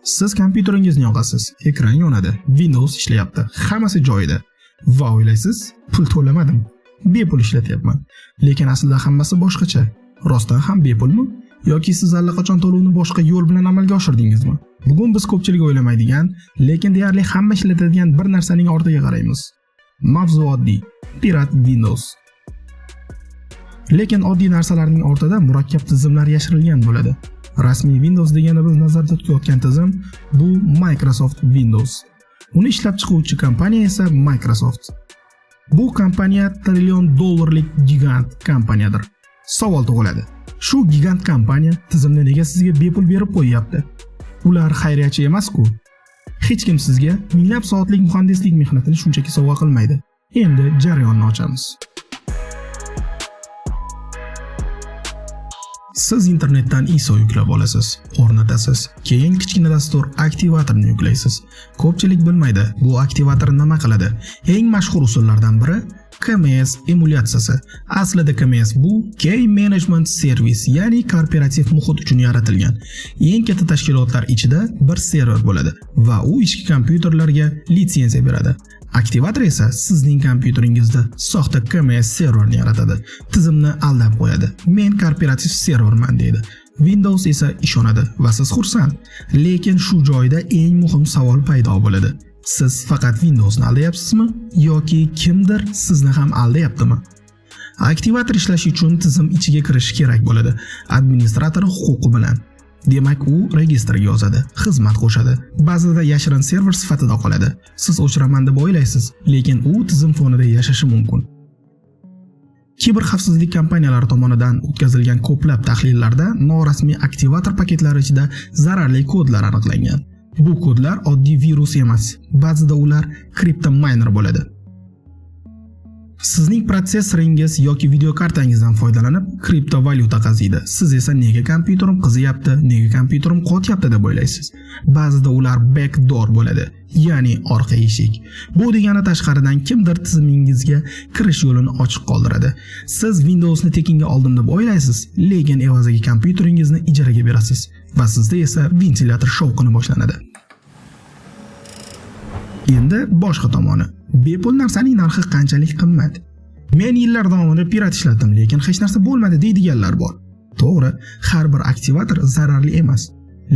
Siz kompyuteringizni yoqasiz, ekran yonadi, Windows ishlayapti, hammasi joyida. Va o'ylaysiz, pul to'lamadim, bepul ishlatyapman. Lekin aslida hammasi boshqacha. Rostdan ham bepulmi? Yoki siz allaqachon to'lovni boshqa yo'l bilan amalga oshirdingizmi? Bugun biz ko'pchilik o'ylamaydigan, lekin deyarli hamma ishlatadigan bir narsaning ortiga qaraymiz. Mavzu oddiy: pirat Windows. Lekin oddiy narsalarning ortida murakkab tizimlar yashirilgan bo'ladi. Rasmiy Windows degani biz nazarda tutayotgan tizim bu Microsoft Windows. Uni ishlab chiquvchi kompaniya esa Microsoft. Bu kompaniya trillion dollarlik gigant kompaniyadir. Savol tug'iladi. Shu gigant kompaniya tizimni nega sizga bepul berib qo'yyapti? Ular xayriyachi emas-ku. Hech kim sizga minglab soatlik muhandislik mehnatini shunchaki sovg'a qilmaydi. Endi jarayonni ochamiz. Siz internetdan ISO yuklab olasiz, o'rnatasiz. Keyin kichkina dastur aktivatorni yuklaysiz. Ko'pchilik bilmaydi, bu aktivator nima qiladi. Eng mashhur usullardan biri KMS emulyatsiyasi. Aslida KMS bu Key Management Service, ya'ni korporativ muhit uchun yaratilgan. Eng katta tashkilotlar ichida bir server bo'ladi va u ichki kompyuterlarga litsenziya beradi. Aktivator esa sizning kompyuteringizda soxta KMS serverni yaratadi. Tizimni aldab qo'yadi. Men korporativ serverman deydi. Windows esa ishonadi va siz xursand. Lekin shu joyda eng muhim savol paydo bo'ladi. Siz faqat Windowsni aldayapsizmi yoki kimdir sizni ham aldayaptimi? Aktivator ishlashi uchun tizim ichiga kirish kerak bo'ladi. Administrator huquqi bilan. Demak, u registrga yozadi, xizmat qo'shadi. Ba'zida yashirin server sifatida qoladi. Siz o'chiraman deb o'ylaysiz, lekin u tizim fonida yashashi mumkin. Kiber xavfsizlik kompaniyalari tomonidan o'tkazilgan ko'plab tahlillarda norasmiy aktivator paketlari ichida zararli kodlar aniqlangan. Bu kodlar oddiy virus emas, ba'zida ular kriptominer bo'ladi. Sizning protsessoringiz yoki videokartangizdan foydalanib kriptovalyuta qaziydi. Siz esa nega kompyuterim qiziyapti, nega kompyuterim qotyapti deb o'ylaysiz. Ba'zida ular backdoor bo'ladi, ya'ni orqa eshik. Bu degani tashqaridan kimdir tizimingizga kirish yo'lini ochiq qoldiradi. Siz Windowsni tekinga oldim deb o'ylaysiz, lekin evaziga kompyuteringizni ijaraga berasiz va sizda esa ventilyator shovqini boshlanadi. Endi boshqa tomoni. Bepul narsaning narxi qanchalik qimmat? Men yillar davomida pirat ishlatdim, lekin hech narsa bo'lmadi deydiganlar bor. To'g'ri, har bir aktivator zararli emas.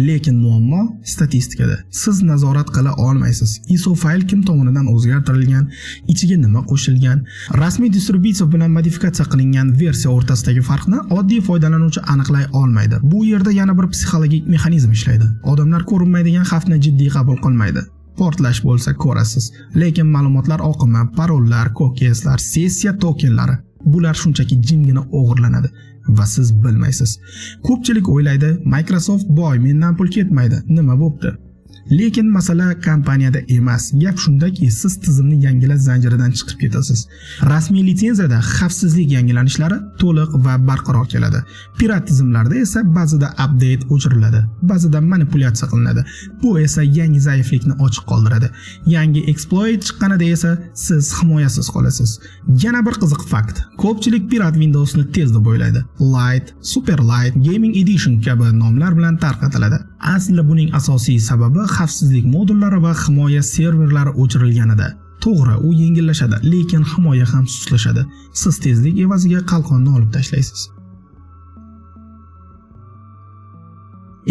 Lekin muammo statistikada. Siz nazorat qila olmaysiz. ISO fayl kim tomonidan o'zgartirilgan, ichiga nima qo'shilgan, rasmiy distributsiya bilan modifikatsiya qilingan versiya o'rtasidagi farqni oddiy foydalanuvchi aniqlay olmaydi. Bu yerda yana bir psixologik mexanizm ishlaydi. Odamlar ko'rinmaydigan xavfni jiddiy qabul qilmaydi. Portlash bo'lsa ko'rasiz, lekin ma'lumotlar oqimi, parollar, cookieslar, sessiya tokenlari bular shunchaki jimgina o'g'irlanadi va siz bilmaysiz. Ko'pchilik o'ylaydi, Microsoft boy, mendan pul ketmaydi, nima bo'pti? Lekin masala kompaniyada emas. Gap shundaki, siz tizimni yangilash zanjiridan chiqib ketasiz. Rasmiy litsenziyada xavfsizlik yangilanishlari to'liq va barqaror keladi. Pirat tizimlarda esa ba'zida update o'chiriladi, ba'zida manipulyatsiya qilinadi. Bu esa yangi zaiflikni ochiq qoldiradi. Yangi exploit chiqqanida esa siz himoyasiz qolasiz. Yana bir qiziq fakt. Ko'pchilik pirat Windowsni tez deb o'ylaydi. Light, Super Light, Gaming Edition kabi nomlar bilan tarqatiladi. Aslida buning asosiy sababi xavfsizlik modullari va himoya serverlari o'chirilganida. To'g'ri, u yengillashadi, lekin himoya ham sustlashadi. Siz tezlik evaziga qalqonni olib tashlaysiz.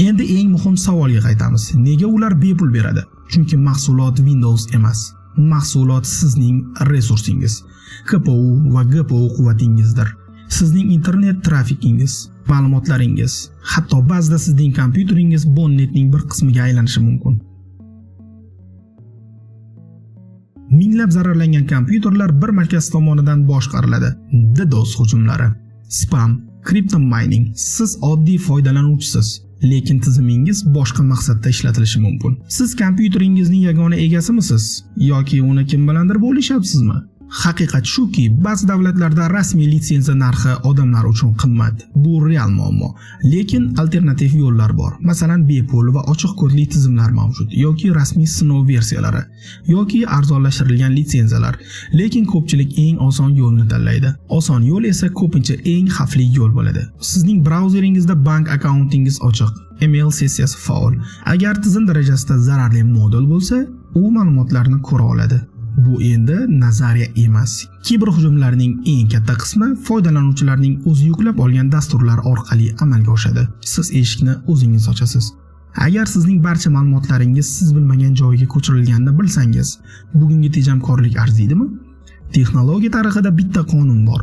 Endi eng muhim savolga qaytamiz. Nega ular bepul beradi? Chunki mahsulot Windows emas. Mahsulot sizning resursingiz, CPU va GPU quvvatingizdir. Sizning internet trafikingiz, ma'lumotlaringiz, hatto ba'zida sizning kompyuteringiz bonnetning bir qismiga aylanishi mumkin. Minglab zararlangan kompyuterlar bir markaz tomonidan boshqariladi. DDoS hujumlari, spam, kriptomining. Siz oddiy foydalanuvchisiz, lekin tizimingiz boshqa maqsadda ishlatilishi mumkin. Siz kompyuteringizning yagona egasimisiz yoki uni kim bilandir bo'lishyapsizmi? Haqiqat shuki, ba'zi davlatlarda rasmiy litsenziya narxi odamlar uchun qimmat. Bu real muammo. Lekin alternativ yo'llar bor. Masalan, bepul va ochiq kodli tizimlar mavjud yoki rasmiy sinov versiyalari yoki arzonlashtirilgan litsenziyalar. Lekin ko'pchilik eng oson yo'lni tanlaydi. Oson yo'l esa ko'pincha eng xavfli yo'l bo'ladi. Sizning brauzeringizda bank akkauntingiz ochiq, email sessiyasi faol. Agar tizim darajasida zararli modul bo'lsa, u ma'lumotlarni ko'ra oladi. Bu endi nazariya emas. Kiberhujumlarning eng katta qismi foydalanuvchilarning o'zi yuklab olgan dasturlar orqali amalga oshadi. Siz eshikni o'zingiz ochasiz. Agar sizning barcha ma'lumotlaringiz siz bilmagan joyga ko'chirilganini bilsangiz, bugungi tejamkorlik arziydimi? Texnologiya tarixida bitta qonun bor.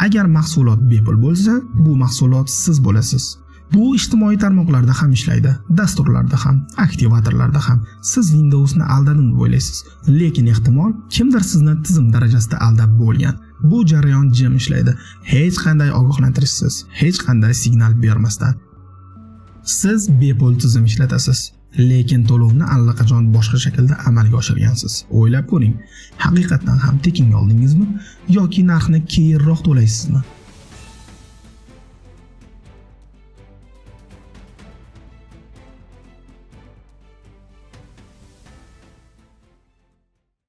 Agar mahsulot bepul bo'lsa, bu mahsulot siz bo'lasiz. Bu ijtimoiy tarmoqlarda ham ishlaydi, dasturlarda ham, aktivatorlarda ham. Siz Windowsni aldadim deb o'ylaysiz, lekin ehtimol kimdir sizni tizim darajasida aldab bo'lgan. Bu jarayon jim ishlaydi, hech qanday ogohlantirishsiz, hech qanday signal bermasdan. Siz bepul tizim ishlatasiz, lekin to'lovni allaqachon boshqa shaklda amalga oshirgansiz. O'ylab ko'ring, haqiqatan ham tekinga oldingizmi yoki narxni keyinroq to'laysizmi?